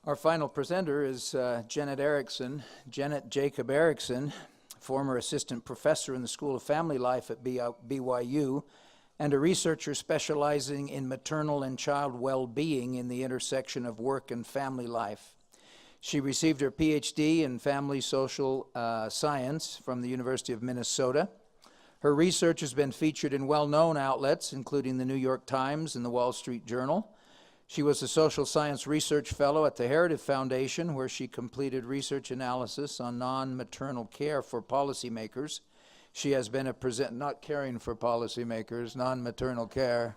Our final presenter is Jenet Erickson, Jenet Jacob Erickson, former assistant professor in the School of Family Life at BYU, and a researcher specializing in maternal and child well-being in the intersection of work and family life. She received her PhD in family social science from the University of Minnesota. Her research has been featured in well-known outlets, including the New York Times and the Wall Street Journal. She was a social science research fellow at the Heritage Foundation, where she completed research analysis on non-maternal care for policymakers. She has been not caring for policymakers, non-maternal care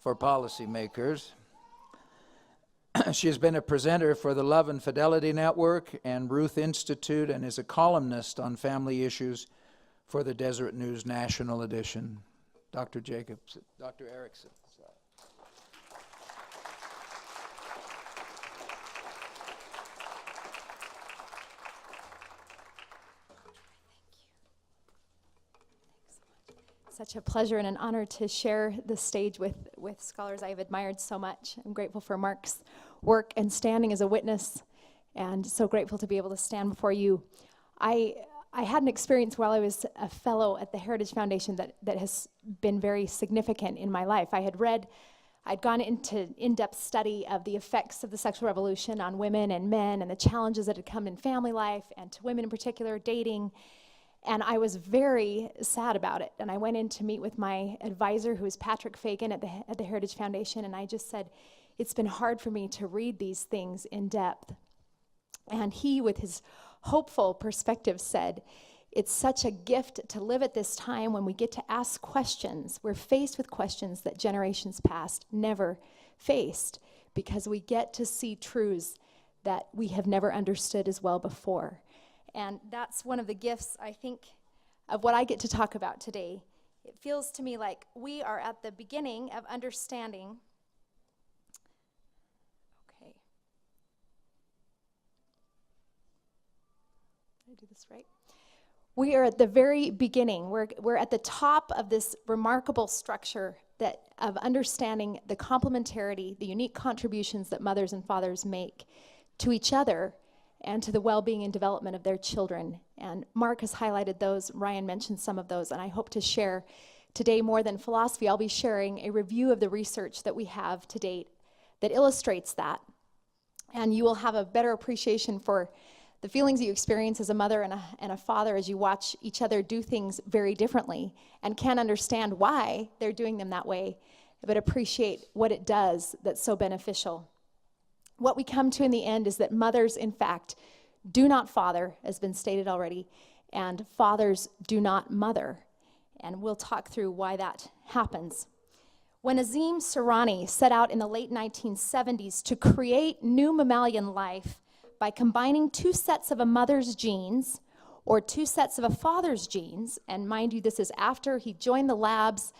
for policymakers. She has been a presenter for the Love and Fidelity Network and Ruth Institute, and is a columnist on family issues for the Deseret News National Edition. Dr. Erickson. Such a pleasure and an honor to share the stage with scholars I've admired so much. I'm grateful for Mark's work and standing as a witness, and so grateful to be able to stand before you. I had an experience while I was a fellow at the Heritage Foundation that has been very significant in my life. I'd gone into in-depth study of the effects of the sexual revolution on women and men and the challenges that had come in family life and to women in particular, dating. And I was very sad about it. And I went in to meet with my advisor, who is Patrick Fagan at the Heritage Foundation, and I just said, it's been hard for me to read these things in depth. And he, with his hopeful perspective, said, it's such a gift to live at this time when we get to ask questions. We're faced with questions that generations past never faced, because we get to see truths that we have never understood as well before. And that's one of the gifts, I think, of what I get to talk about today. It feels to me like we are at the beginning of understanding. Okay. Did I do this right? We are at the very beginning. We're at the top of this remarkable structure of understanding the complementarity, the unique contributions that mothers and fathers make to each other and to the well-being and development of their children. And Mark has highlighted those. Ryan mentioned some of those, and I hope to share today more than philosophy. I'll be sharing a review of the research that we have to date that illustrates that. And you will have a better appreciation for the feelings you experience as a mother and a father as you watch each other do things very differently, and can understand why they're doing them that way, but appreciate what it does that's so beneficial. What we come to in the end is that mothers, in fact, do not father, as been stated already, and fathers do not mother. And we'll talk through why that happens. When Azim Surani set out in the late 1970s to create new mammalian life by combining two sets of a mother's genes or two sets of a father's genes, and mind you, this is after he joined the labs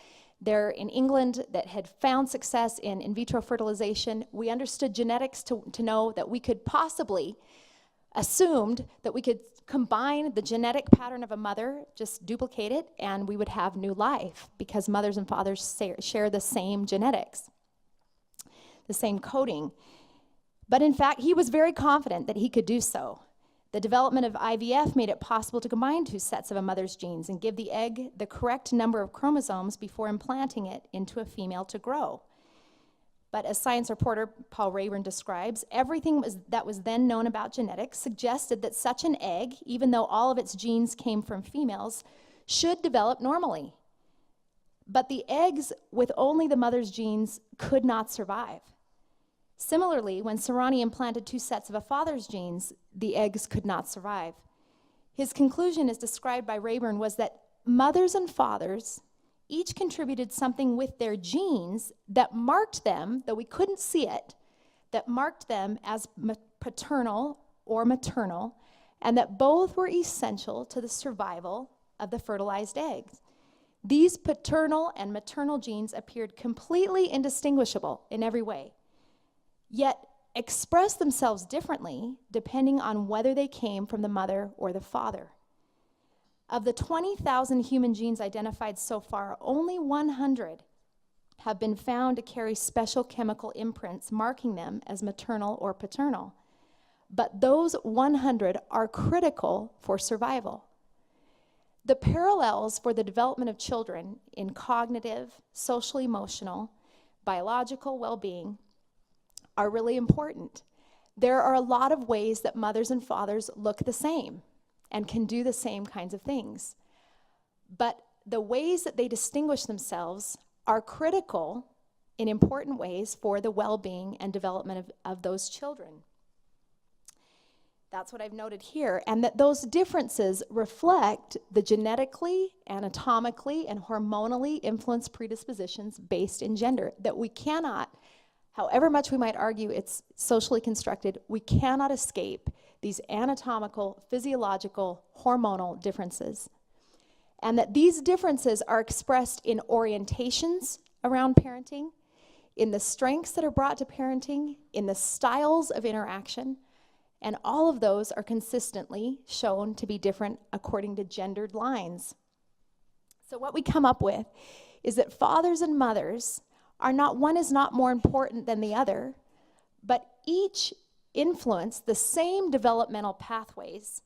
there in England that had found success in vitro fertilization. We understood genetics to know that we could possibly, assumed that we could combine the genetic pattern of a mother, just duplicate it, and we would have new life, because mothers and fathers share the same genetics, the same coding. But in fact, he was very confident that he could do so. The development of IVF made it possible to combine two sets of a mother's genes and give the egg the correct number of chromosomes before implanting it into a female to grow. But as science reporter Paul Rayburn describes, everything that was then known about genetics suggested that such an egg, even though all of its genes came from females, should develop normally. But the eggs with only the mother's genes could not survive. Similarly, when Surani implanted two sets of a father's genes, the eggs could not survive. His conclusion, as described by Rayburn, was that mothers and fathers each contributed something with their genes that marked them, though we couldn't see it, that marked them as paternal or maternal, and that both were essential to the survival of the fertilized eggs. These paternal and maternal genes appeared completely indistinguishable in every way, yet express themselves differently depending on whether they came from the mother or the father. Of the 20,000 human genes identified so far, only 100 have been found to carry special chemical imprints marking them as maternal or paternal. But those 100 are critical for survival. The parallels for the development of children in cognitive, social, emotional, biological well-being are really important. There are a lot of ways that mothers and fathers look the same and can do the same kinds of things. But the ways that they distinguish themselves are critical in important ways for the well-being and development of those children. That's what I've noted here, and that those differences reflect the genetically, anatomically, and hormonally influenced predispositions based in gender, that we cannot, however much we might argue it's socially constructed, we cannot escape these anatomical, physiological, hormonal differences. And that these differences are expressed in orientations around parenting, in the strengths that are brought to parenting, in the styles of interaction, and all of those are consistently shown to be different according to gendered lines. So what we come up with is that fathers and mothers are not, one is not more important than the other, but each influence the same developmental pathways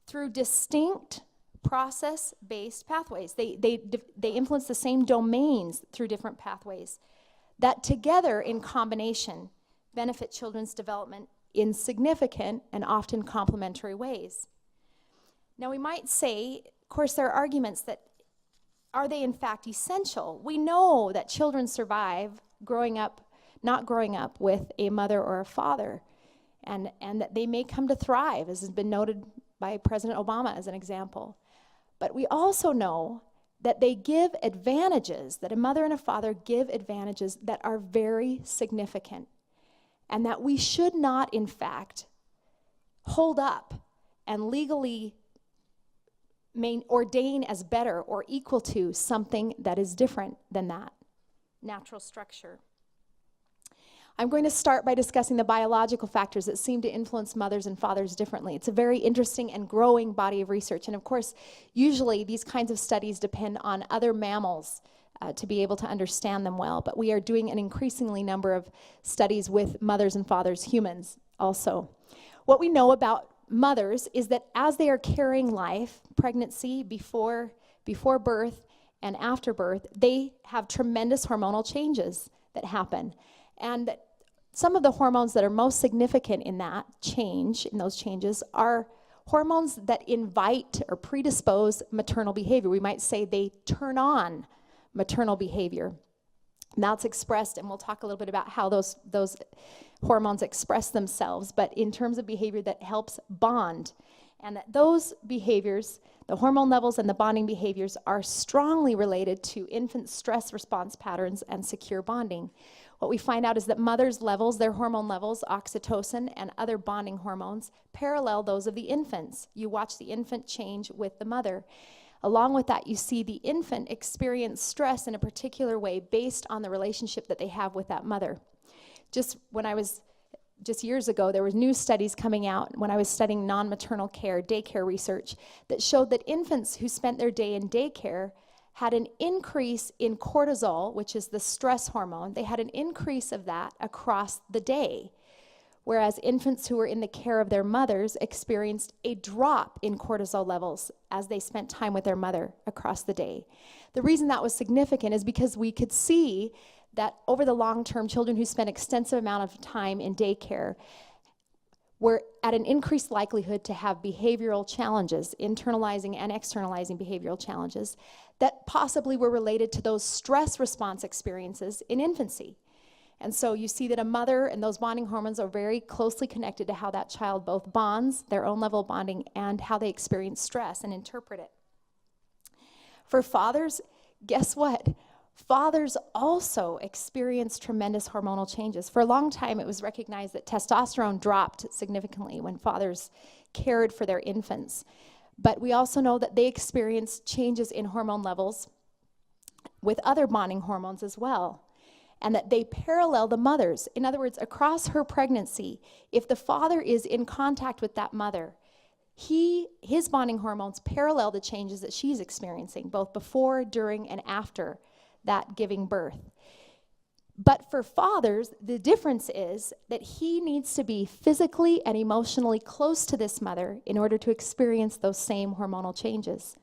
through distinct process-based pathways. They influence the same domains through different pathways that together in combination benefit children's development in significant and often complementary ways. Now we might say, of course, there are arguments that are they in fact essential? We know that children survive not growing up with a mother or a father, and that they may come to thrive, as has been noted by President Obama as an example. But we also know that they give advantages, that a mother and a father give advantages that are very significant, and that we should not, in fact, hold up and legally ordain as better or equal to something that is different than that natural structure. I'm going to start by discussing the biological factors that seem to influence mothers and fathers differently. It's a very interesting and growing body of research. And of course, usually these kinds of studies depend on other mammals to be able to understand them well. But we are doing an increasingly number of studies with mothers and fathers, humans also. What we know about mothers is that as they are carrying life, pregnancy, before birth and after birth, they have tremendous hormonal changes that happen. And some of the hormones that are most significant in those changes, are hormones that invite or predispose maternal behavior. We might say they turn on maternal behavior. And that's expressed, and we'll talk a little bit about how those hormones express themselves, but in terms of behavior that helps bond. And that those behaviors, the hormone levels and the bonding behaviors, are strongly related to infant stress response patterns and secure bonding. What we find out is that mothers' levels, their hormone levels, oxytocin and other bonding hormones, parallel those of the infants. You watch the infant change with the mother. Along with that, you see the infant experience stress in a particular way based on the relationship that they have with that mother. Just years ago, there were new studies coming out when I was studying non-maternal care, daycare research, that showed that infants who spent their day in daycare had an increase in cortisol, which is the stress hormone. They had an increase of that across the day, whereas infants who were in the care of their mothers experienced a drop in cortisol levels as they spent time with their mother across the day. The reason that was significant is because we could see that over the long term, children who spent extensive amount of time in daycare were at an increased likelihood to have behavioral challenges, internalizing and externalizing behavioral challenges, that possibly were related to those stress response experiences in infancy. And so you see that a mother and those bonding hormones are very closely connected to how that child both bonds, their own level of bonding, and how they experience stress and interpret it. For fathers, guess what? Fathers also experience tremendous hormonal changes. For a long time, it was recognized that testosterone dropped significantly when fathers cared for their infants. But we also know that they experience changes in hormone levels with other bonding hormones as well, and that they parallel the mothers. In other words, across her pregnancy, if the father is in contact with that mother, his bonding hormones parallel the changes that she's experiencing, both before, during, and after that giving birth. But for fathers, the difference is that he needs to be physically and emotionally close to this mother in order to experience those same hormonal changes.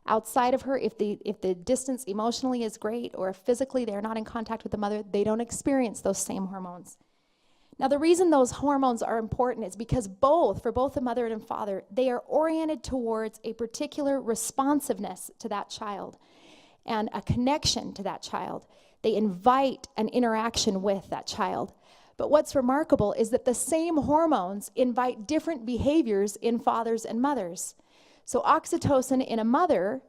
Outside of her, if the distance emotionally is great, or if physically they're not in contact with the mother, they don't experience those same hormones. Now, the reason those hormones are important is because for both the mother and father, they are oriented towards a particular responsiveness to that child and a connection to that child. They invite an interaction with that child. But what's remarkable is that the same hormones invite different behaviors in fathers and mothers. So oxytocin in a mother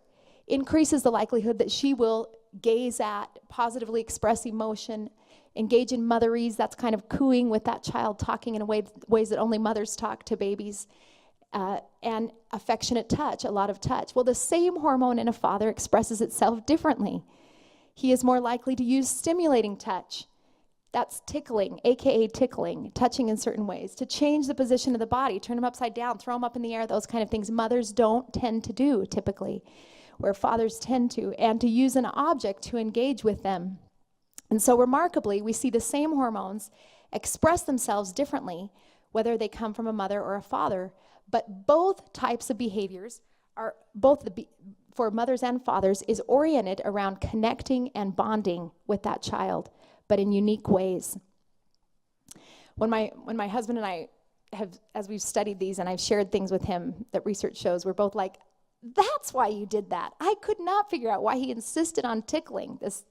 increases the likelihood that she will gaze at, positively express emotion, engage in motherese, that's kind of cooing with that child, talking in ways that only mothers talk to babies, and affectionate touch, a lot of touch. Well, the same hormone in a father expresses itself differently. He is more likely to use stimulating touch. That's tickling, aka tickling, touching in certain ways, to change the position of the body, turn him upside down, throw him up in the air, those kind of things mothers don't tend to do typically, where fathers tend to, and to use an object to engage with them. And so remarkably, we see the same hormones express themselves differently, whether they come from a mother or a father, but both types of behaviors are, for mothers and fathers, is oriented around connecting and bonding with that child, but in unique ways. When my husband and I have, as we've studied these and I've shared things with him that research shows, we're both like, that's why you did that. I could not figure out why he insisted on tickling this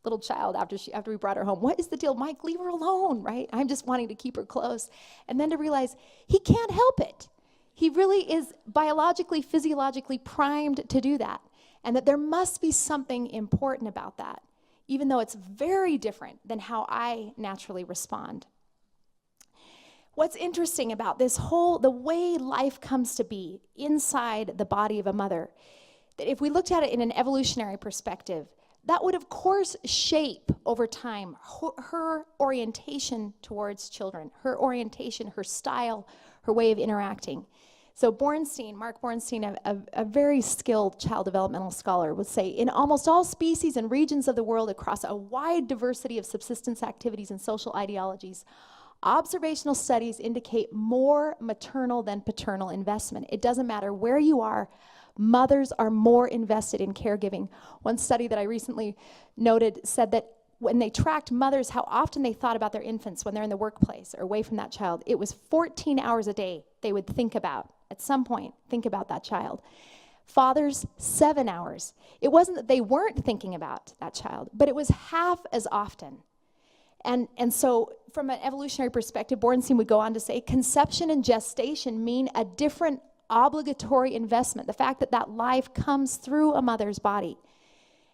little child after we brought her home. What is the deal? Mike, leave her alone, right? I'm just wanting to keep her close. And then to realize he can't help it. He really is biologically, physiologically primed to do that. And that there must be something important about that, even though it's very different than how I naturally respond. What's interesting about the way life comes to be inside the body of a mother, that if we looked at it in an evolutionary perspective, that would of course shape over time her orientation towards children, her orientation, her style, her way of interacting. So Mark Bornstein, a very skilled child developmental scholar, would say, in almost all species and regions of the world across a wide diversity of subsistence activities and social ideologies, observational studies indicate more maternal than paternal investment. It doesn't matter where you are, mothers are more invested in caregiving. One study that I recently noted said that when they tracked mothers, how often they thought about their infants when they're in the workplace or away from that child, it was 14 hours a day they would think about, at some point, think about that child. Fathers, 7 hours. It wasn't that they weren't thinking about that child, but it was half as often. And so from an evolutionary perspective, Bornstein would go on to say, conception and gestation mean a different obligatory investment. The fact that that life comes through a mother's body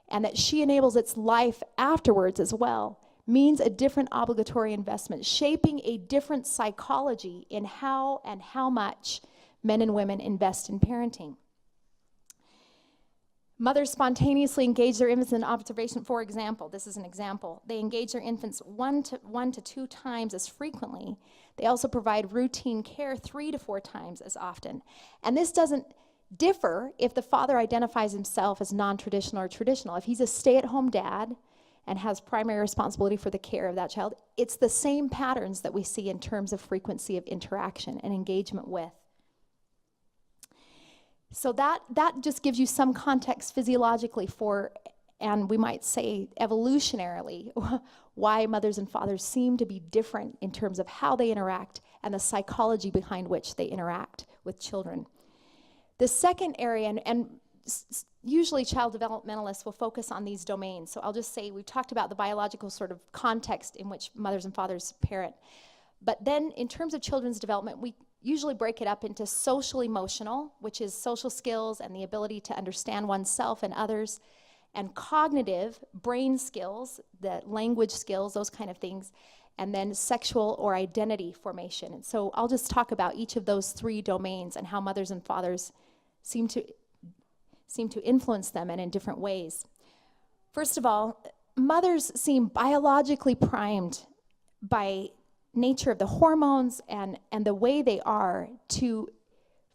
and that she enables its life afterwards as well means a different obligatory investment, shaping a different psychology in how and how much men and women invest in parenting. Mothers spontaneously engage their infants in observation. For example, this is an example. They engage their infants one to two times as frequently. They also provide routine care 3 to 4 times as often. And this doesn't differ if the father identifies himself as non-traditional or traditional. If he's a stay-at-home dad and has primary responsibility for the care of that child, it's the same patterns that we see in terms of frequency of interaction and engagement with. So that just gives you some context physiologically for, and we might say evolutionarily, why mothers and fathers seem to be different in terms of how they interact and the psychology behind which they interact with children. The second area, and usually child developmentalists will focus on these domains. So I'll just say we've talked about the biological sort of context in which mothers and fathers parent. But then in terms of children's development, we usually break it up into social emotional, which is social skills and the ability to understand oneself and others, and cognitive, brain skills, the language skills, those kind of things, and then sexual or identity formation. And so I'll just talk about each of those 3 domains and how mothers and fathers seem to influence them and in different ways. First of all, mothers seem biologically primed by nature of the hormones and the way they are to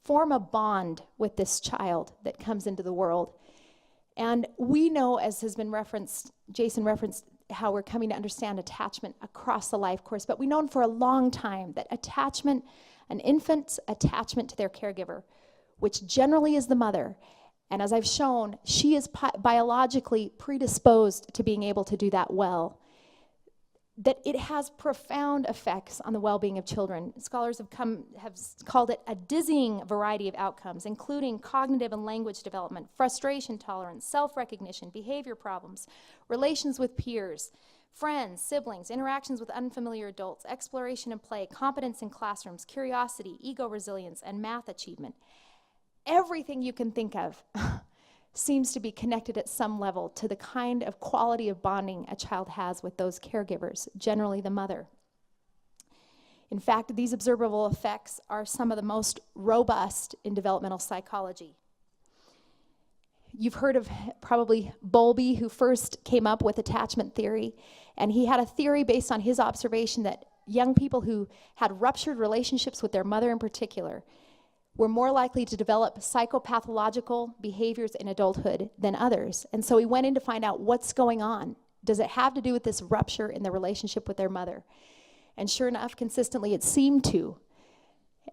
form a bond with this child that comes into the world. And we know, as has been referenced, Jason referenced, how we're coming to understand attachment across the life course, but we've known for a long time that attachment, an infant's attachment to their caregiver, which generally is the mother, and as I've shown, she is biologically predisposed to being able to do that well, that it has profound effects on the well-being of children. Scholars have called it a dizzying variety of outcomes, including cognitive and language development, frustration tolerance, self-recognition, behavior problems, relations with peers, friends, siblings, interactions with unfamiliar adults, exploration and play, competence in classrooms, curiosity, ego resilience, and math achievement. Everything you can think of seems to be connected at some level to the kind of quality of bonding a child has with those caregivers, generally the mother. In fact, these observable effects are some of the most robust in developmental psychology. You've heard of probably Bowlby, who first came up with attachment theory, and he had a theory based on his observation that young people who had ruptured relationships with their mother in particular were more likely to develop psychopathological behaviors in adulthood than others. And so he went in to find out what's going on. Does it have to do with this rupture in the relationship with their mother? And sure enough, consistently it seemed to.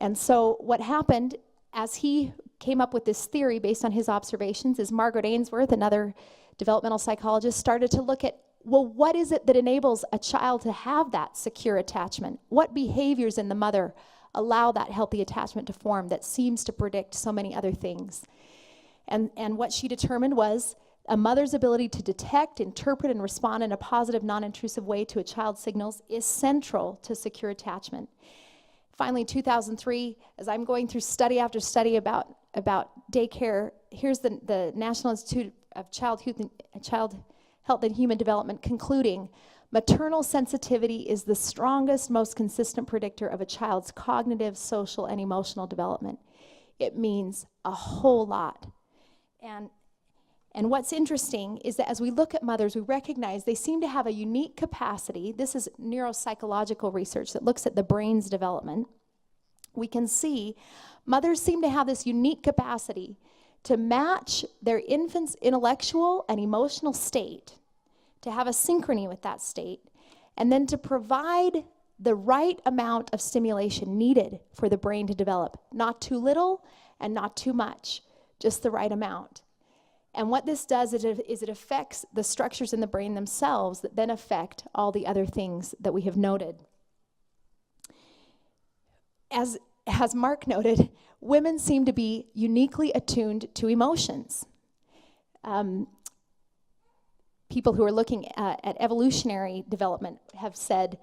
And so what happened as he came up with this theory based on his observations is Margaret Ainsworth, another developmental psychologist, started to look at, well, what is it that enables a child to have that secure attachment? What behaviors in the mother allow that healthy attachment to form that seems to predict so many other things? And what she determined was a mother's ability to detect, interpret, and respond in a positive, non-intrusive way to a child's signals is central to secure attachment. Finally, in 2003, as I'm going through study after study about daycare, here's the National Institute of Child Health and Human Development concluding, maternal sensitivity is the strongest, most consistent predictor of a child's cognitive, social, and emotional development. It means a whole lot. And what's interesting is that as we look at mothers, we recognize they seem to have a unique capacity. This is neuropsychological research that looks at the brain's development. We can see mothers seem to have this unique capacity to match their infant's intellectual and emotional state, to have a synchrony with that state, and then to provide the right amount of stimulation needed for the brain to develop. Not too little and not too much, just the right amount. And what this does is it affects the structures in the brain themselves that then affect all the other things that we have noted. As Mark noted, women seem to be uniquely attuned to emotions. People who are looking at evolutionary development have said,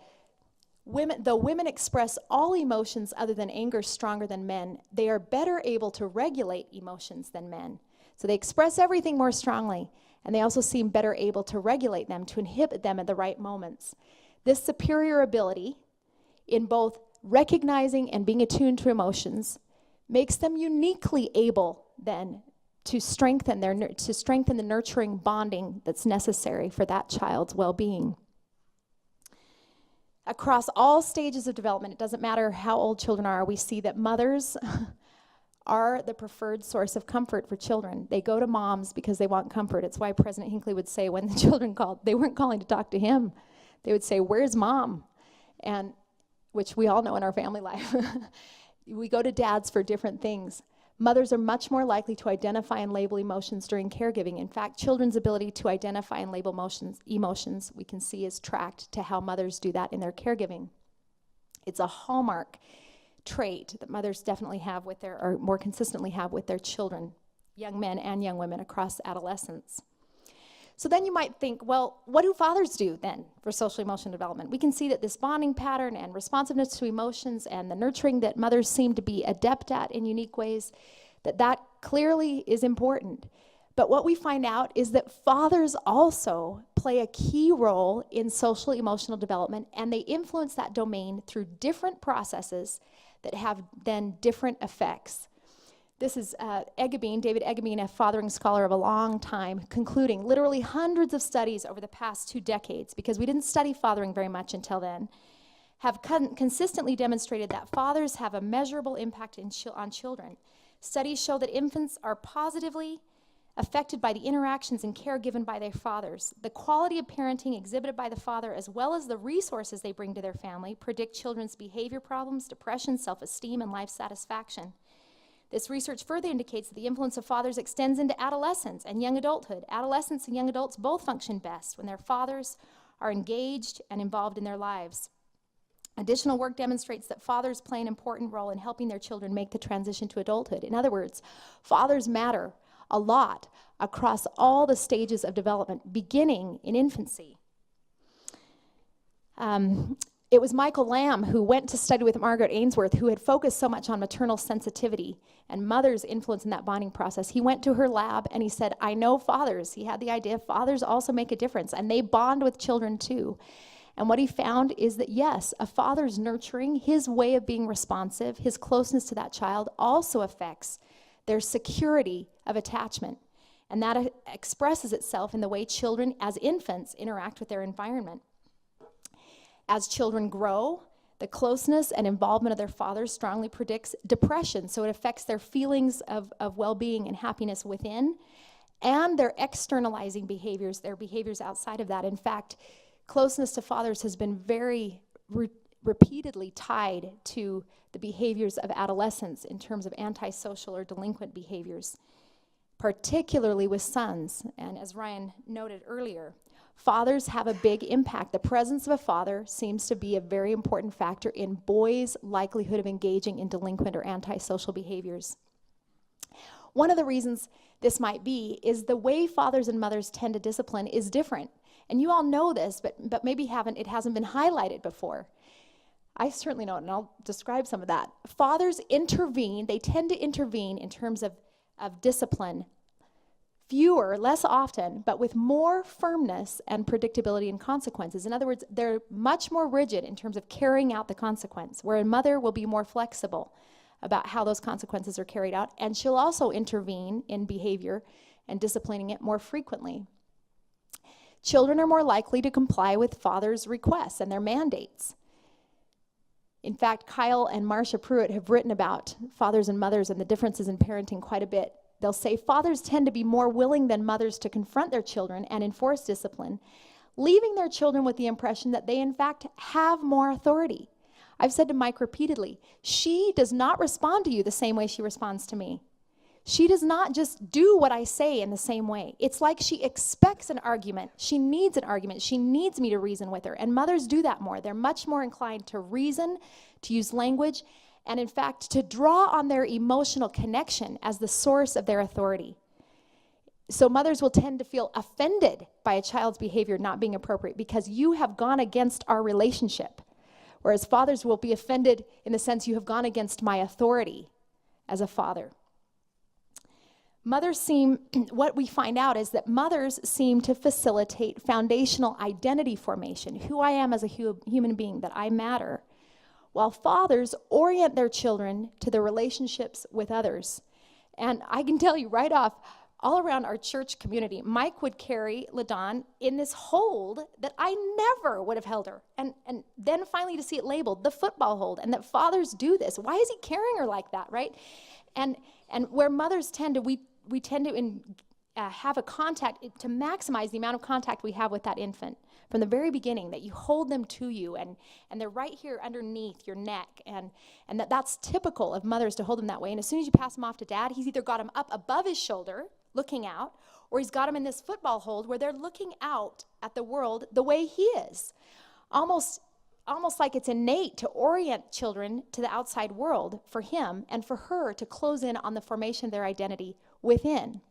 though women express all emotions other than anger stronger than men, they are better able to regulate emotions than men. So they express everything more strongly, and they also seem better able to regulate them, to inhibit them at the right moments. This superior ability in both recognizing and being attuned to emotions makes them uniquely able then to strengthen the nurturing bonding that's necessary for that child's well-being. Across all stages of development, it doesn't matter how old children are, we see that mothers are the preferred source of comfort for children. They go to moms because they want comfort. It's why President Hinckley would say when the children called, they weren't calling to talk to him. They would say, "Where's mom?" And which we all know in our family life. We go to dads for different things. Mothers are much more likely to identify and label emotions during caregiving. In fact, children's ability to identify and label emotions we can see is tracked to how mothers do that in their caregiving. It's a hallmark trait that mothers definitely have with or more consistently have with their children, young men and young women across adolescence. So then you might think, well, what do fathers do then for social emotional development? We can see that this bonding pattern and responsiveness to emotions and the nurturing that mothers seem to be adept at in unique ways, that clearly is important. But what we find out is that fathers also play a key role in social emotional development, and they influence that domain through different processes that have then different effects. This is David Eggabeen, a fathering scholar of a long time, concluding literally hundreds of studies over the past 2 decades, because we didn't study fathering very much until then, have consistently demonstrated that fathers have a measurable impact on children. Studies show that infants are positively affected by the interactions and care given by their fathers. The quality of parenting exhibited by the father, as well as the resources they bring to their family, predict children's behavior problems, depression, self-esteem, and life satisfaction. This research further indicates that the influence of fathers extends into adolescence and young adulthood. Adolescents and young adults both function best when their fathers are engaged and involved in their lives. Additional work demonstrates that fathers play an important role in helping their children make the transition to adulthood. In other words, fathers matter a lot across all the stages of development, beginning in infancy. It was Michael Lamb who went to study with Margaret Ainsworth, who had focused so much on maternal sensitivity and mother's influence in that bonding process. He went to her lab and he said, I know fathers. He had the idea fathers also make a difference, and they bond with children too. And what he found is that, yes, a father's nurturing, his way of being responsive, his closeness to that child also affects their security of attachment. And that expresses itself in the way children, as infants, interact with their environment. As children grow, the closeness and involvement of their fathers strongly predicts depression, so it affects their feelings of well-being and happiness within, and their externalizing behaviors, their behaviors outside of that. In fact, closeness to fathers has been very repeatedly tied to the behaviors of adolescents in terms of antisocial or delinquent behaviors, particularly with sons. And as Ryan noted earlier, fathers have a big impact. The presence of a father seems to be a very important factor in boys' likelihood of engaging in delinquent or antisocial behaviors. One of the reasons this might be is the way fathers and mothers tend to discipline is different. And you all know this, but maybe it hasn't been highlighted before. I certainly know it, and I'll describe some of that. Fathers intervene, they tend to intervene in terms of discipline, less often, but with more firmness and predictability and consequences. In other words, they're much more rigid in terms of carrying out the consequence, where a mother will be more flexible about how those consequences are carried out, and she'll also intervene in behavior and disciplining it more frequently. Children are more likely to comply with fathers' requests and their mandates. In fact, Kyle and Marcia Pruitt have written about fathers and mothers and the differences in parenting quite a bit. They'll say fathers tend to be more willing than mothers to confront their children and enforce discipline, leaving their children with the impression that they in fact have more authority. I've said to Mike repeatedly, she does not respond to you the same way she responds to me. She does not just do what I say in the same way. It's like she expects an argument. She needs an argument. She needs me to reason with her. And mothers do that more. They're much more inclined to reason, to use language, and in fact, to draw on their emotional connection as the source of their authority. So mothers will tend to feel offended by a child's behavior not being appropriate because you have gone against our relationship. Whereas fathers will be offended in the sense you have gone against my authority as a father. What we find out is that mothers seem to facilitate foundational identity formation, who I am as a human being, that I matter, while fathers orient their children to their relationships with others. And I can tell you right off, all around our church community, Mike would carry LaDawn in this hold that I never would have held her. And then finally to see it labeled, the football hold, and that fathers do this. Why is he carrying her like that, right? And where mothers tend to, we tend to have a contact, to maximize the amount of contact we have with that infant from the very beginning, that you hold them to you, and they're right here underneath your neck, and that's typical of mothers to hold them that way. And as soon as you pass them off to dad, he's either got them up above his shoulder, looking out, or he's got them in this football hold where they're looking out at the world the way he is. Almost like it's innate to orient children to the outside world for him, and for her to close in on the formation of their identity within.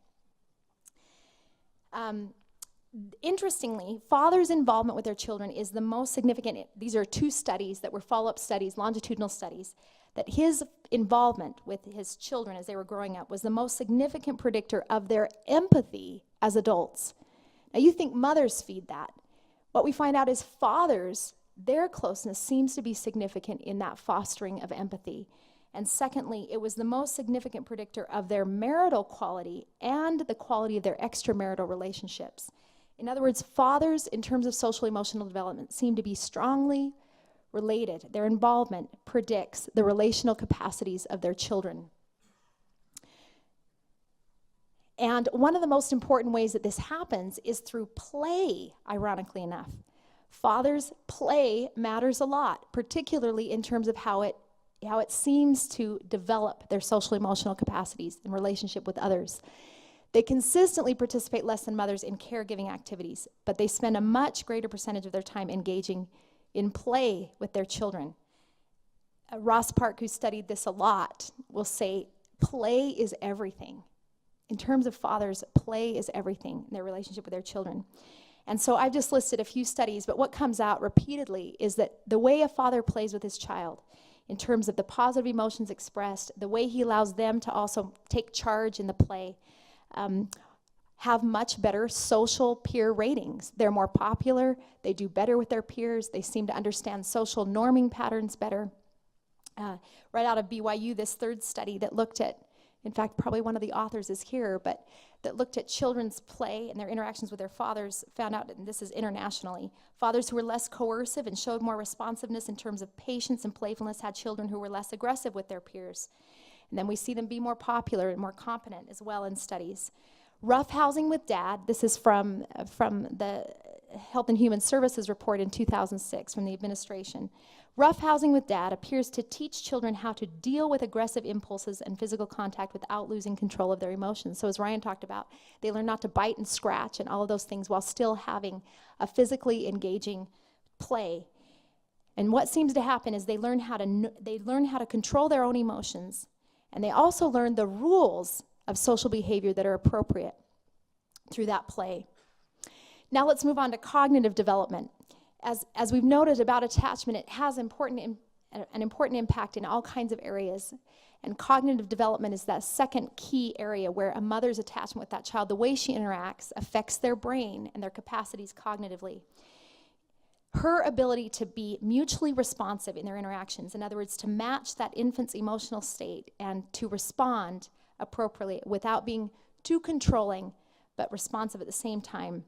Interestingly, fathers' involvement with their children is the most significant. These are two studies that were follow-up studies, longitudinal studies, that his involvement with his children as they were growing up was the most significant predictor of their empathy as adults. Now you think mothers feed that. What we find out is fathers, their closeness seems to be significant in that fostering of empathy. And secondly, it was the most significant predictor of their marital quality and the quality of their extramarital relationships. In other words, fathers, in terms of social emotional development, seem to be strongly related. Their involvement predicts the relational capacities of their children. And one of the most important ways that this happens is through play, ironically enough. Fathers' play matters a lot, particularly in terms of how it seems to develop their social emotional capacities in relationship with others. They consistently participate less than mothers in caregiving activities, but they spend a much greater percentage of their time engaging in play with their children. Ross Park, who studied this a lot, will say play is everything. In terms of fathers, play is everything in their relationship with their children. And so I've just listed a few studies, but what comes out repeatedly is that the way a father plays with his child, in terms of the positive emotions expressed, the way he allows them to also take charge in the play, have much better social peer ratings. They're more popular, they do better with their peers, they seem to understand social norming patterns better. Right out of BYU, this third study that looked at, in fact, probably one of the authors is here, but that looked at children's play and their interactions with their fathers, found out, and this is internationally, fathers who were less coercive and showed more responsiveness in terms of patience and playfulness had children who were less aggressive with their peers. And then we see them be more popular and more competent as well in studies. Roughhousing with dad, this is from the Health and Human Services report in 2006 from the administration. Roughhousing with dad appears to teach children how to deal with aggressive impulses and physical contact without losing control of their emotions. So as Ryan talked about, they learn not to bite and scratch and all of those things while still having a physically engaging play. And what seems to happen is they learn how to control their own emotions, and they also learn the rules of social behavior that are appropriate through that play. Now let's move on to cognitive development. As we've noted about attachment, it has an important impact in all kinds of areas. And cognitive development is that second key area where a mother's attachment with that child, the way she interacts, affects their brain and their capacities cognitively. Her ability to be mutually responsive in their interactions, in other words, to match that infant's emotional state and to respond appropriately without being too controlling, but responsive at the same time,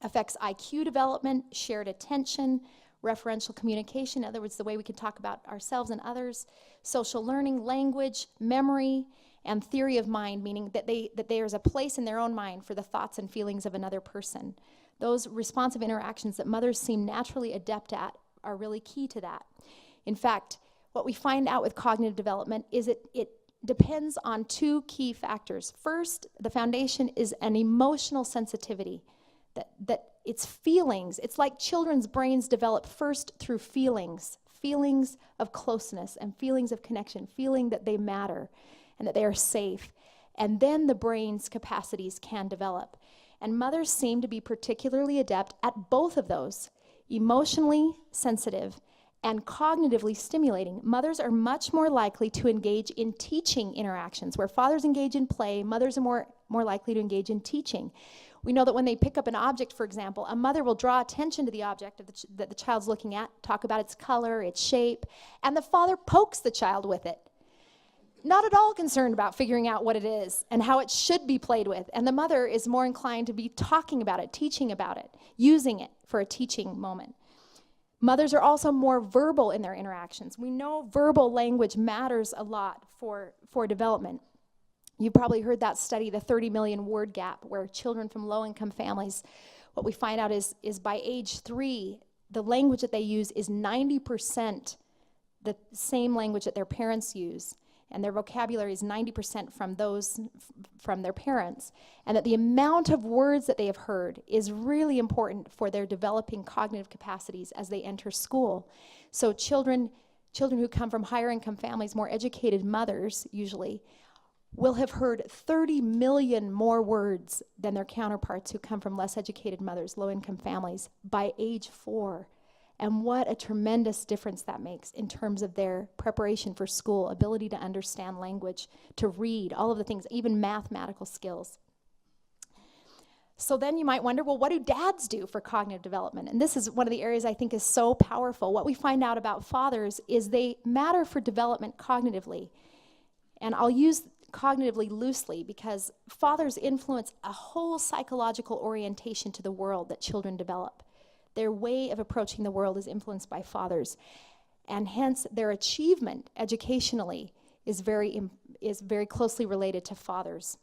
affects IQ development, shared attention, referential communication, in other words, the way we can talk about ourselves and others, social learning, language, memory, and theory of mind, meaning that there's a place in their own mind for the thoughts and feelings of another person. Those responsive interactions that mothers seem naturally adept at are really key to that. In fact, what we find out with cognitive development is it depends on two key factors. First, the foundation is an emotional sensitivity. That it's feelings. It's like children's brains develop first through feelings of closeness and feelings of connection, feeling that they matter and that they are safe. And then the brain's capacities can develop. And mothers seem to be particularly adept at both of those, emotionally sensitive and cognitively stimulating. Mothers are much more likely to engage in teaching interactions. Where fathers engage in play, mothers are more likely to engage in teaching. We know that when they pick up an object, for example, a mother will draw attention to the object that the child's looking at, talk about its color, its shape, and the father pokes the child with it. Not at all concerned about figuring out what it is and how it should be played with. And the mother is more inclined to be talking about it, teaching about it, using it for a teaching moment. Mothers are also more verbal in their interactions. We know verbal language matters a lot for development. You probably heard that study, the 30 million word gap, where children from low-income families, what we find out is by age 3, the language that they use is 90% the same language that their parents use, and their vocabulary is 90% from their parents, and that the amount of words that they have heard is really important for their developing cognitive capacities as they enter school. So children who come from higher income families, more educated mothers usually, will have heard 30 million more words than their counterparts who come from less educated mothers, low-income families, by age 4. And what a tremendous difference that makes in terms of their preparation for school, ability to understand language, to read, all of the things, even mathematical skills. So then you might wonder, well, what do dads do for cognitive development? And this is one of the areas I think is so powerful. What we find out about fathers is they matter for development cognitively. And I'll use cognitively loosely because fathers influence a whole psychological orientation to the world that children develop. Their way of approaching the world is influenced by fathers, and hence their achievement educationally is very closely related to fathers.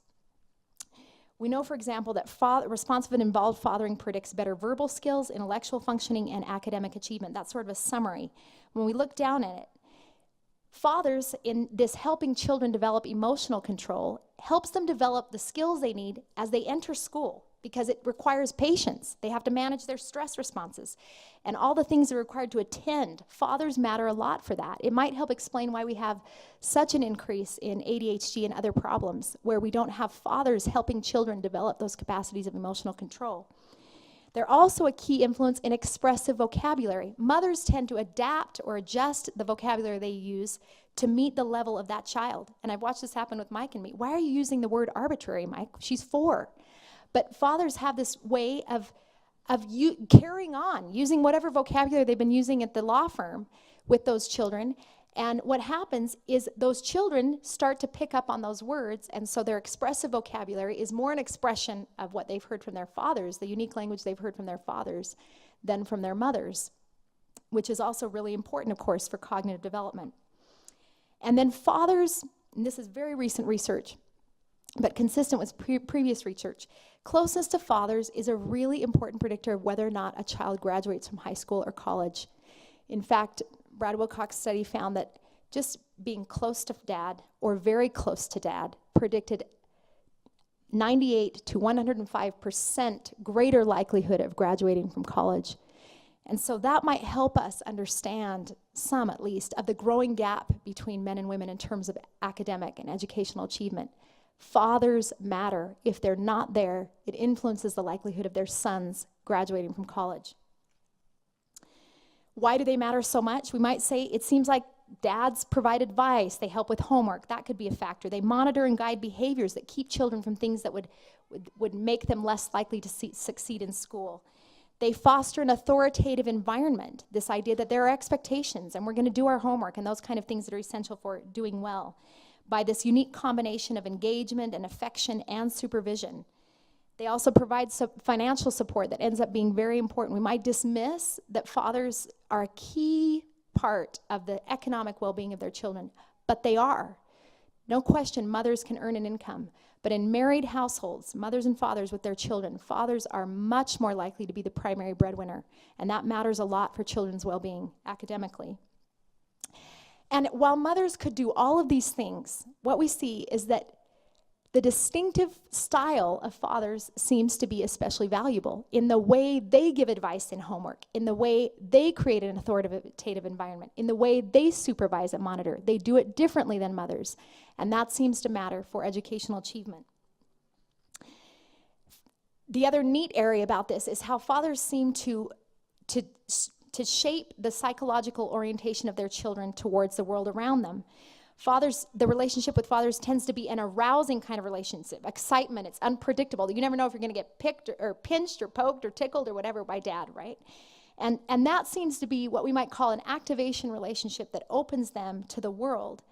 We know, for example, that responsive and involved fathering predicts better verbal skills, intellectual functioning, and academic achievement. That's sort of a summary. When we look down at it, fathers in this helping children develop emotional control helps them develop the skills they need as they enter school, because it requires patience. They have to manage their stress responses and all the things that are required to attend. Fathers matter a lot for that. It might help explain why we have such an increase in ADHD and other problems, where we don't have fathers helping children develop those capacities of emotional control. They're also a key influence in expressive vocabulary. Mothers tend to adapt or adjust the vocabulary they use to meet the level of that child. And I've watched this happen with Mike and me. Why are you using the word arbitrary, Mike? She's 4. But fathers have this way of carrying on, using whatever vocabulary they've been using at the law firm with those children. And what happens is those children start to pick up on those words, and so their expressive vocabulary is more an expression of what they've heard from their fathers, the unique language they've heard from their fathers, than from their mothers, which is also really important, of course, for cognitive development. And then fathers, and this is very recent research, but consistent with previous research, closeness to fathers is a really important predictor of whether or not a child graduates from high school or college. In fact, Brad Wilcox's study found that just being close to dad or very close to dad predicted 98 to 105% greater likelihood of graduating from college. And so that might help us understand, some at least, of the growing gap between men and women in terms of academic and educational achievement. Fathers matter. If they're not there, it influences the likelihood of their sons graduating from college. Why do they matter so much? We might say it seems like dads provide advice, they help with homework. That could be a factor. They monitor and guide behaviors that keep children from things that would make them less likely to succeed in school. They foster an authoritative environment, this idea that there are expectations and we're going to do our homework and those kind of things that are essential for doing well, by this unique combination of engagement and affection and supervision. They also provide financial support that ends up being very important. We might dismiss that fathers are a key part of the economic well-being of their children, but they are. No question, mothers can earn an income. But in married households, mothers and fathers with their children, fathers are much more likely to be the primary breadwinner, and that matters a lot for children's well-being academically. And while mothers could do all of these things, what we see is that the distinctive style of fathers seems to be especially valuable in the way they give advice in homework, in the way they create an authoritative environment, in the way they supervise and monitor. They do it differently than mothers, and that seems to matter for educational achievement. The other neat area about this is how fathers seem to shape the psychological orientation of their children towards the world around them. The relationship with fathers tends to be an arousing kind of relationship, excitement, it's unpredictable. You never know if you're going to get picked or pinched or poked or tickled or whatever by dad, right? And that seems to be what we might call an activation relationship that opens them to the world.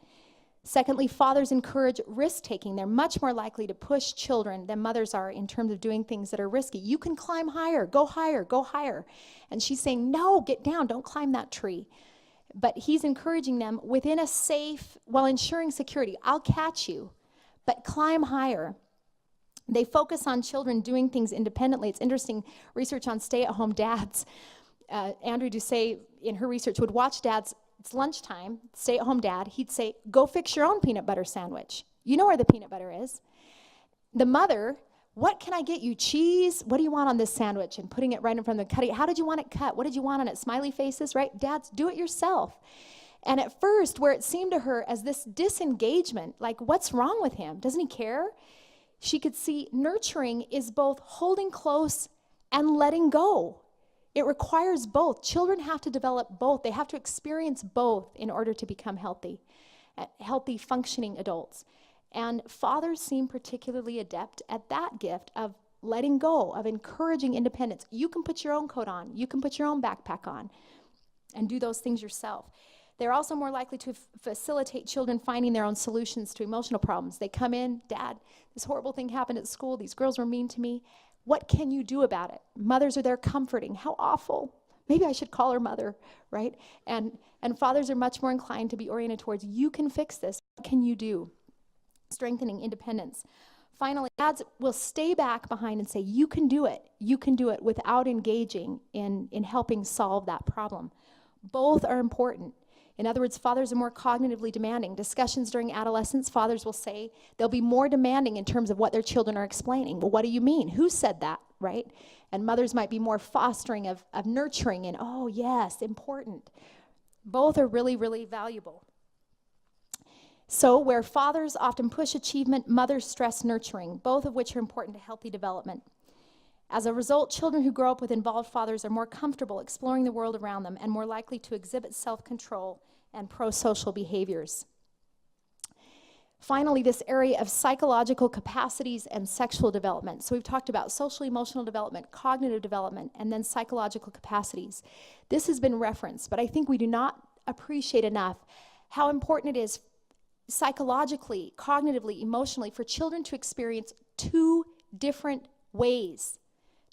Secondly, fathers encourage risk-taking. They're much more likely to push children than mothers are in terms of doing things that are risky. You can climb higher, go higher, go higher. And she's saying, no, get down, don't climb that tree. But he's encouraging them within a safe, while ensuring security. I'll catch you, but climb higher. They focus on children doing things independently. It's interesting, research on stay-at-home dads. Andrew Doucet, in her research, would watch dads. It's lunchtime, stay-at-home dad. He'd say, go fix your own peanut butter sandwich. You know where the peanut butter is. The mother, what can I get you? Cheese? What do you want on this sandwich? And putting it right in front of the cutting. How did you want it cut? What did you want on it? Smiley faces, right? Dads, do it yourself. And at first, where it seemed to her as this disengagement, like, what's wrong with him? Doesn't he care? She could see nurturing is both holding close and letting go. It requires both. Children have to develop both. They have to experience both in order to become healthy functioning adults. And fathers seem particularly adept at that gift of letting go, of encouraging independence. You can put your own coat on. You can put your own backpack on and do those things yourself. They're also more likely to facilitate children finding their own solutions to emotional problems. They come in, Dad, this horrible thing happened at school. These girls were mean to me. What can you do about it? Mothers are there comforting. How awful. Maybe I should call her mother, right? And fathers are much more inclined to be oriented towards, you can fix this. What can you do? Strengthening independence. Finally, dads will stay back behind and say, you can do it without engaging in helping solve that problem. Both are important. In other words, fathers are more cognitively demanding. Discussions during adolescence, fathers will say they'll be more demanding in terms of what their children are explaining. Well, what do you mean? Who said that, right? And mothers might be more fostering of nurturing and, oh, yes, important. Both are really, really valuable. So where fathers often push achievement, mothers stress nurturing, both of which are important to healthy development. As a result, children who grow up with involved fathers are more comfortable exploring the world around them and more likely to exhibit self-control and pro-social behaviors. Finally, this area of psychological capacities and sexual development. So we've talked about social emotional development, cognitive development, and then psychological capacities. This has been referenced, but I think we do not appreciate enough how important it is psychologically, cognitively, emotionally for children to experience two different ways,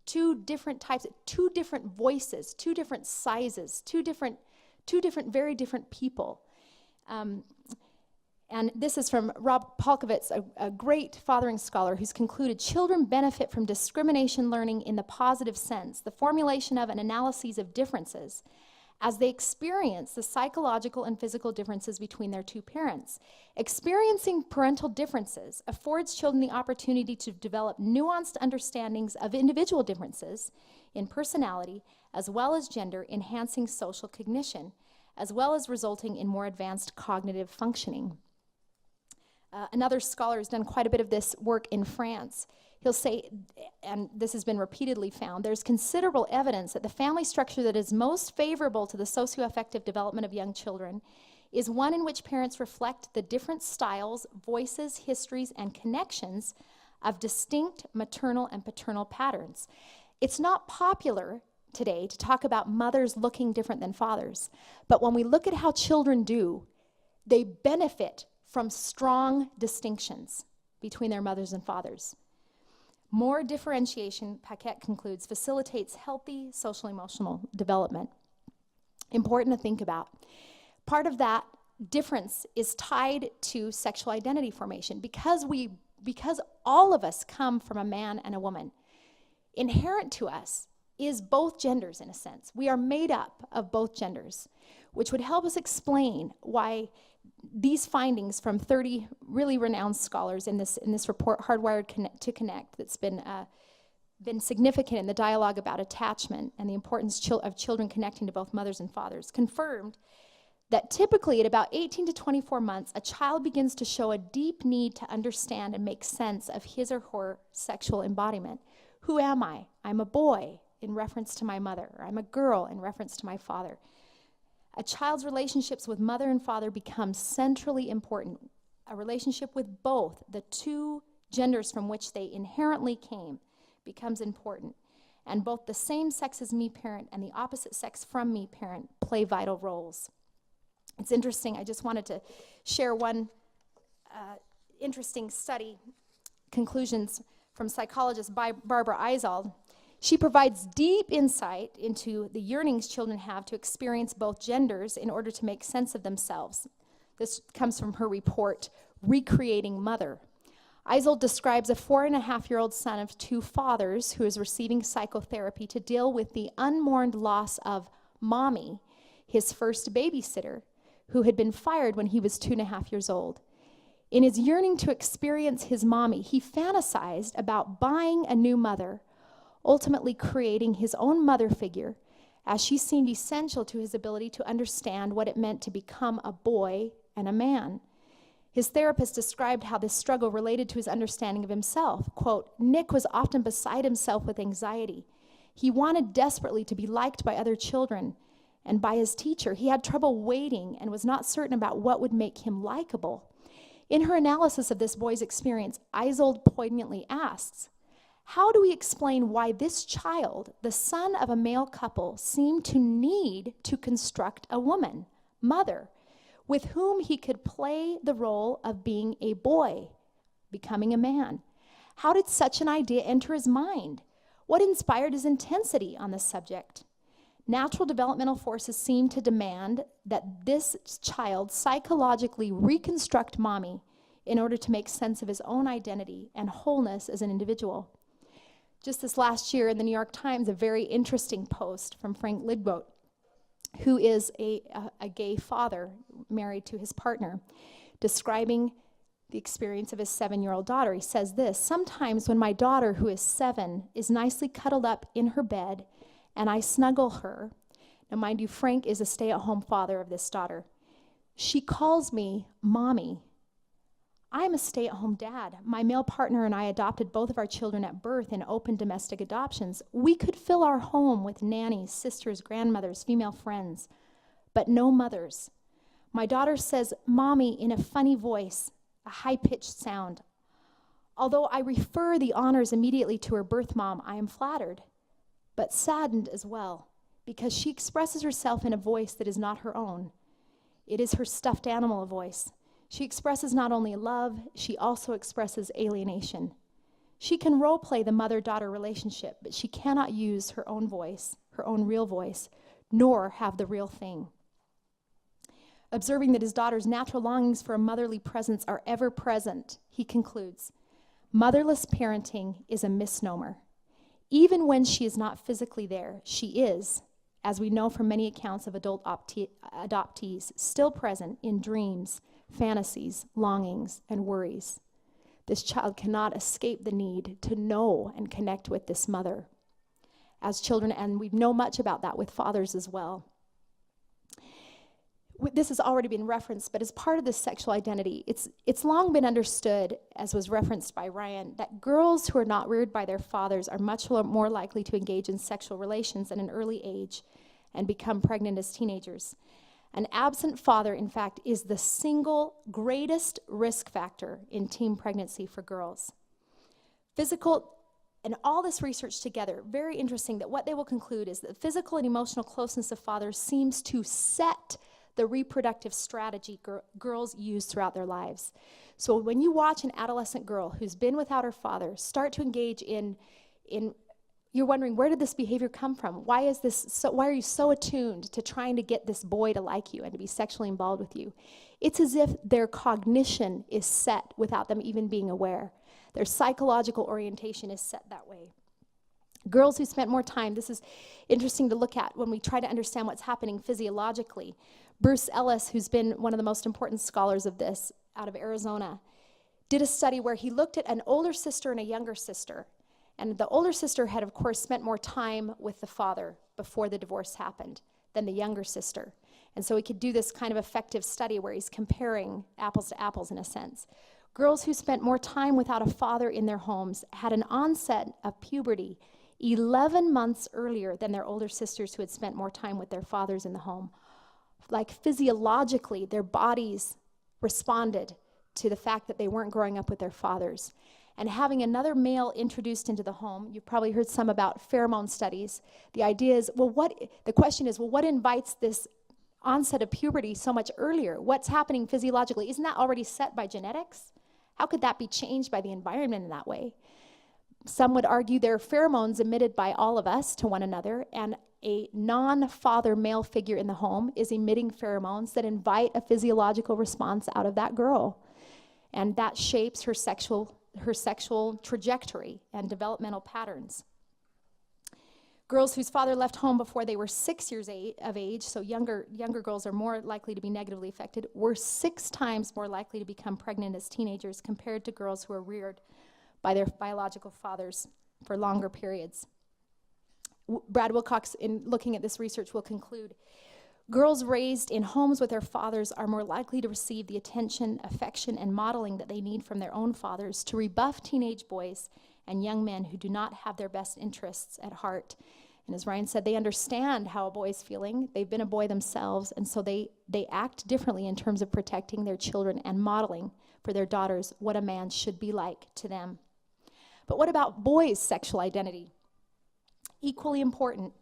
two different types, two different voices, two different sizes, two different very different people. And this is from Rob Polkowitz, a great fathering scholar who's concluded children benefit from discrimination learning in the positive sense, the formulation of and analyses of differences, as they experience the psychological and physical differences between their two parents. Experiencing parental differences affords children the opportunity to develop nuanced understandings of individual differences in personality as well as gender, enhancing social cognition, as well as resulting in more advanced cognitive functioning. Another scholar has done quite a bit of this work in France. He'll say, and this has been repeatedly found, there's considerable evidence that the family structure that is most favorable to the socioaffective development of young children is one in which parents reflect the different styles, voices, histories, and connections of distinct maternal and paternal patterns. It's not popular today to talk about mothers looking different than fathers, but when we look at how children do, they benefit from strong distinctions between their mothers and fathers. More differentiation, Paquette concludes, facilitates healthy social emotional development. Important to think about. Part of that difference is tied to sexual identity formation because all of us come from a man and a woman. Inherent to us is both genders in a sense. We are made up of both genders, which would help us explain why these findings from 30 really renowned scholars in this report, Hardwired to Connect, that's been significant in the dialogue about attachment and the importance of children connecting to both mothers and fathers, confirmed that typically at about 18 to 24 months, a child begins to show a deep need to understand and make sense of his or her sexual embodiment. Who am I? I'm a boy, in reference to my mother, or I'm a girl in reference to my father. A child's relationships with mother and father become centrally important. A relationship with both, the two genders from which they inherently came, becomes important. And both the same sex as me parent and the opposite sex from me parent play vital roles. It's interesting, I just wanted to share one interesting study, conclusions from psychologist Barbara Eisold. She provides deep insight into the yearnings children have to experience both genders in order to make sense of themselves. This comes from her report, Recreating Mother. Eisold describes a 4.5-year-old son of two fathers who is receiving psychotherapy to deal with the unmourned loss of Mommy, his first babysitter, who had been fired when he was 2.5 years old. In his yearning to experience his mommy, he fantasized about buying a new mother, ultimately creating his own mother figure, as she seemed essential to his ability to understand what it meant to become a boy and a man. His therapist described how this struggle related to his understanding of himself. Quote, Nick was often beside himself with anxiety. He wanted desperately to be liked by other children and by his teacher. He had trouble waiting and was not certain about what would make him likable. In her analysis of this boy's experience, Eisold poignantly asks, how do we explain why this child, the son of a male couple, seemed to need to construct a woman, mother, with whom he could play the role of being a boy, becoming a man? How did such an idea enter his mind? What inspired his intensity on this subject? Natural developmental forces seem to demand that this child psychologically reconstruct mommy in order to make sense of his own identity and wholeness as an individual. Just this last year in the New York Times, a very interesting post from Frank Lidboat, who is a gay father married to his partner, describing the experience of his 7-year-old daughter. He says this: "Sometimes when my daughter, who is 7, is nicely cuddled up in her bed and I snuggle her," now mind you, Frank is a stay-at-home father of this daughter, "she calls me Mommy. I'm a stay-at-home dad. My male partner and I adopted both of our children at birth in open domestic adoptions. We could fill our home with nannies, sisters, grandmothers, female friends, but no mothers. My daughter says Mommy in a funny voice, a high-pitched sound. Although I refer the honors immediately to her birth mom, I am flattered, but saddened as well, because she expresses herself in a voice that is not her own. It is her stuffed animal voice. She expresses not only love, she also expresses alienation. She can role-play the mother-daughter relationship, but she cannot use her own voice, her own real voice, nor have the real thing." Observing that his daughter's natural longings for a motherly presence are ever present, he concludes, "Motherless parenting is a misnomer. Even when she is not physically there, she is, as we know from many accounts of adult adoptees, still present in dreams, fantasies, longings, and worries. This child cannot escape the need to know and connect with this mother." As children, and we know much about that with fathers as well. This has already been referenced, but as part of this sexual identity, it's long been understood, as was referenced by Ryan, that girls who are not reared by their fathers are much more likely to engage in sexual relations at an early age and become pregnant as teenagers. An absent father, in fact, is the single greatest risk factor in teen pregnancy for girls. Physical, and all this research together, very interesting that what they will conclude is that physical and emotional closeness of fathers seems to set the reproductive strategy girls use throughout their lives. So when you watch an adolescent girl who's been without her father start to engage in you're wondering, where did this behavior come from? Why are you so attuned to trying to get this boy to like you and to be sexually involved with you? It's as if their cognition is set without them even being aware. Their psychological orientation is set that way. Girls who spent more time, this is interesting to look at when we try to understand what's happening physiologically. Bruce Ellis, who's been one of the most important scholars of this out of Arizona, did a study where he looked at an older sister and a younger sister. And the older sister had, of course, spent more time with the father before the divorce happened than the younger sister. And so he could do this kind of effective study where he's comparing apples to apples in a sense. Girls who spent more time without a father in their homes had an onset of puberty 11 months earlier than their older sisters who had spent more time with their fathers in the home. Like physiologically, their bodies responded to the fact that they weren't growing up with their fathers. And having another male introduced into the home, you've probably heard some about pheromone studies. The idea is, the question is, what invites this onset of puberty so much earlier? What's happening physiologically? Isn't that already set by genetics? How could that be changed by the environment in that way? Some would argue there are pheromones emitted by all of us to one another, and a non-father male figure in the home is emitting pheromones that invite a physiological response out of that girl. And that shapes her sexual trajectory and developmental patterns. Girls whose father left home before they were 6 years of age, so younger girls are more likely to be negatively affected, were 6 times more likely to become pregnant as teenagers compared to girls who are reared by their biological fathers for longer periods. Brad Wilcox, in looking at this research, will conclude, girls raised in homes with their fathers are more likely to receive the attention, affection, and modeling that they need from their own fathers to rebuff teenage boys and young men who do not have their best interests at heart. And as Ryan said, they understand how a boy is feeling. They've been a boy themselves, and so they act differently in terms of protecting their children and modeling for their daughters what a man should be like to them. But what about boys' sexual identity? Equally important.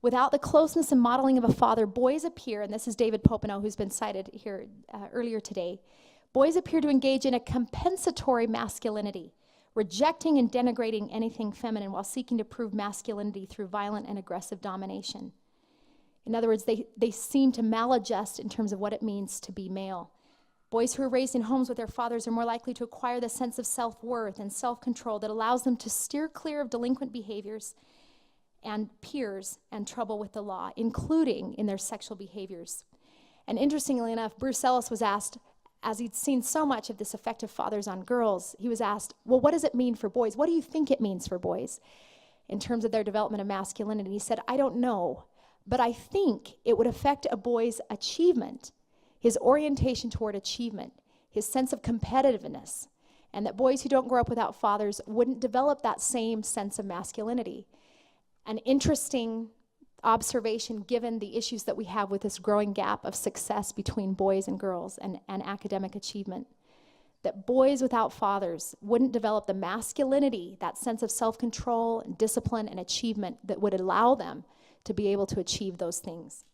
Without the closeness and modeling of a father, boys appear, and this is David Popenoe, who's been cited here earlier today, boys appear to engage in a compensatory masculinity, rejecting and denigrating anything feminine while seeking to prove masculinity through violent and aggressive domination. In other words, they seem to maladjust in terms of what it means to be male. Boys who are raised in homes with their fathers are more likely to acquire the sense of self-worth and self-control that allows them to steer clear of delinquent behaviors and peers and trouble with the law, including in their sexual behaviors. And interestingly enough, Bruce Ellis was asked, as he'd seen so much of this effect of fathers on girls, he was asked, well, what does it mean for boys? What do you think it means for boys in terms of their development of masculinity? And he said, I don't know, but I think it would affect a boy's achievement, his orientation toward achievement, his sense of competitiveness, and that boys who don't grow up without fathers wouldn't develop that same sense of masculinity. An interesting observation given the issues that we have with this growing gap of success between boys and girls and academic achievement. That boys without fathers wouldn't develop the masculinity, that sense of self-control and discipline and achievement that would allow them to be able to achieve those things.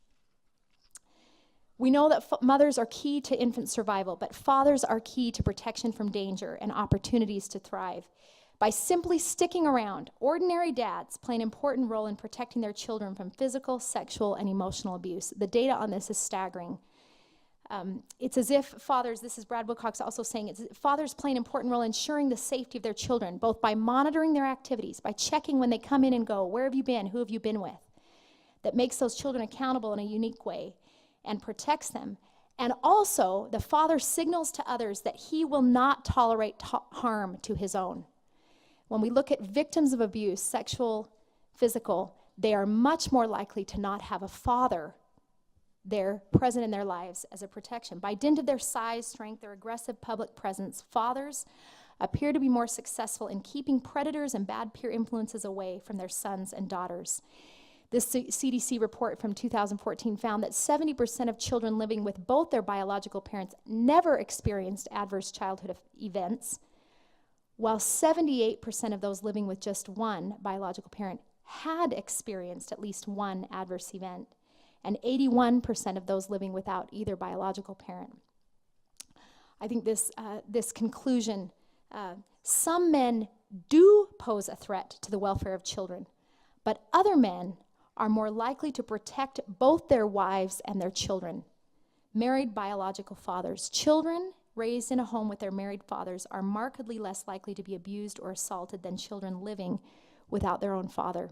We know that mothers are key to infant survival, but fathers are key to protection from danger and opportunities to thrive. By simply sticking around, ordinary dads play an important role in protecting their children from physical, sexual, and emotional abuse. The data on this is staggering. It's as if fathers, this is Brad Wilcox also saying, it's fathers play an important role in ensuring the safety of their children, both by monitoring their activities, by checking when they come in and go, where have you been, who have you been with, that makes those children accountable in a unique way and protects them. And also, the father signals to others that he will not tolerate harm to his own. When we look at victims of abuse, sexual, physical, they are much more likely to not have a father there present in their lives as a protection. By dint of their size, strength, their aggressive public presence, fathers appear to be more successful in keeping predators and bad peer influences away from their sons and daughters. This CDC report from 2014 found that 70% of children living with both their biological parents never experienced adverse childhood events, while 78% of those living with just one biological parent had experienced at least one adverse event, and 81% of those living without either biological parent. I think this conclusion, some men do pose a threat to the welfare of children, but other men are more likely to protect both their wives and their children. Married biological fathers. Children raised in a home with their married fathers are markedly less likely to be abused or assaulted than children living without their own father.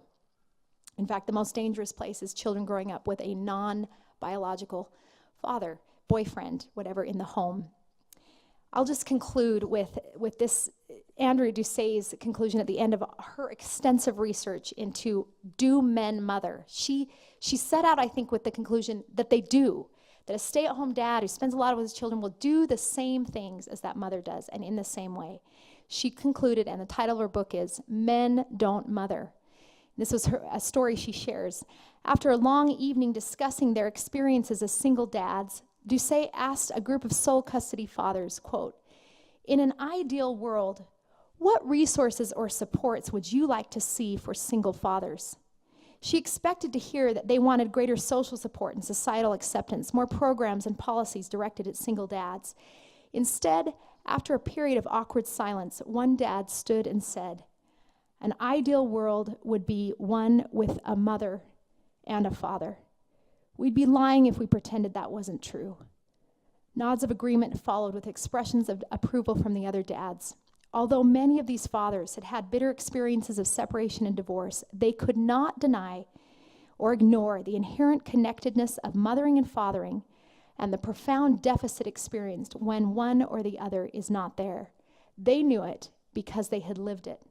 In fact, the most dangerous place is children growing up with a non-biological father, boyfriend, whatever, in the home. I'll just conclude with this Andrea Doucet's conclusion at the end of her extensive research into do men mother. She set out, I think, with the conclusion that they do, that a stay-at-home dad who spends a lot with his children will do the same things as that mother does, and in the same way. She concluded, and the title of her book is Men Don't Mother. This was a story she shares. After a long evening discussing their experiences as single dads, Doucet asked a group of sole custody fathers, quote, "In an ideal world, what resources or supports would you like to see for single fathers?" She expected to hear that they wanted greater social support and societal acceptance, more programs and policies directed at single dads. Instead, after a period of awkward silence, one dad stood and said, "An ideal world would be one with a mother and a father. We'd be lying if we pretended that wasn't true." Nods of agreement followed with expressions of approval from the other dads. Although many of these fathers had had bitter experiences of separation and divorce, they could not deny or ignore the inherent connectedness of mothering and fathering and the profound deficit experienced when one or the other is not there. They knew it because they had lived it.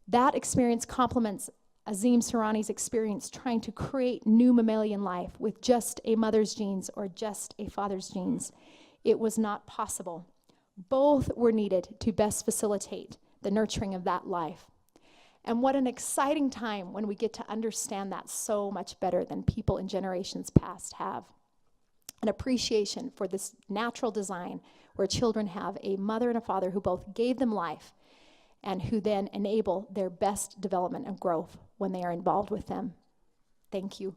That experience complements Azim Surani's experience trying to create new mammalian life with just a mother's genes or just a father's genes. It was not possible. Both were needed to best facilitate the nurturing of that life. And what an exciting time when we get to understand that so much better than people in generations past have. An appreciation for this natural design where children have a mother and a father who both gave them life and who then enable their best development and growth when they are involved with them. Thank you.